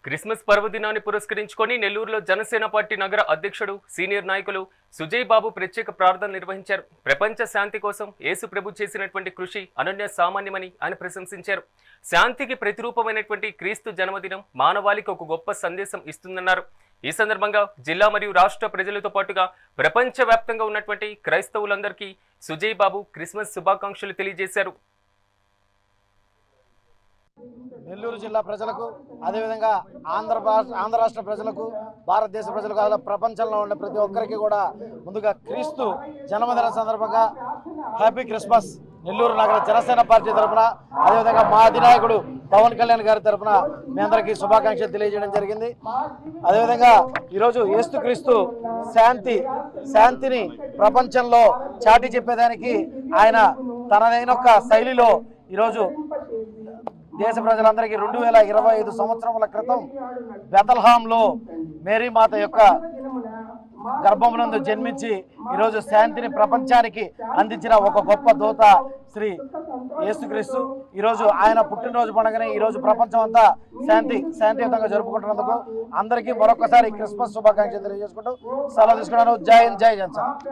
Christmas పర్వదినాన్ని పురస్కరించుకొని నెల్లూరులో జనసేన పార్టీ నగర అధ్యక్షుడు సీనియర్ నాయకులు సుజయ్ బాబు ప్రత్యేక ప్రార్థనలు నిర్వహించారు. ప్రపంచ శాంతి కోసం యేసు ప్రభు చేసినటువంటి కృషి అనన్య సామాన్యమని ఆయన ప్రశంసించారు. శాంతికి ప్రతిరూపమైనటువంటి క్రీస్తు జన్మదినం మానవాళికి ఒక గొప్ప సందేశం ఇస్తుందన్నారు. ఈ సందర్భంగా జిల్లా మరియు రాష్ట్ర ప్రజలతో పాటుగా ప్రపంచవ్యాప్తంగా ఉన్నటువంటి క్రైస్తవులందరికీ సుజయ్ బాబు క్రిస్మస్ శుభాకాంక్షలు తెలియజేశారు. నెల్లూరు జిల్లా ప్రజలకు, అదేవిధంగా ఆంధ్ర రాష్ట్ర ప్రజలకు, భారతదేశ ప్రజలకు, అలా ప్రపంచంలో ఉండే ప్రతి ఒక్కరికి కూడా ముందుగా క్రీస్తు జన్మదిన సందర్భంగా హ్యాపీ క్రిస్మస్ నెల్లూరు నగర జనసేన పార్టీ తరఫున, అదేవిధంగా మా అధినాయకుడు పవన్ కళ్యాణ్ గారి తరఫున మీ అందరికీ శుభాకాంక్షలు తెలియజేయడం జరిగింది. అదేవిధంగా ఈరోజు యేసుక్రీస్తు శాంతిని ప్రపంచంలో చాటి చెప్పేదానికి ఆయన తనదైన ఒక శైలిలో ఈరోజు దేశ ప్రజలందరికీ 2025 సంవత్సరముల క్రితం బెతల్హాంలో మేరీ మాత యొక్క గర్భమునందు జన్మించి ఈరోజు శాంతిని ప్రపంచానికి అందించిన ఒక గొప్ప దూత శ్రీ యేసుక్రీస్తు. ఈరోజు ఆయన పుట్టినరోజు పండుగని ఈరోజు ప్రపంచం అంతా శాంతియుతంగా జరుపుకుంటున్నందుకు అందరికీ మరొకసారి క్రిస్మస్ శుభాకాంక్షలు తెలియజేసుకుంటూ సెలవు తీసుకున్నాను. జై హింద్, జై జనసేన.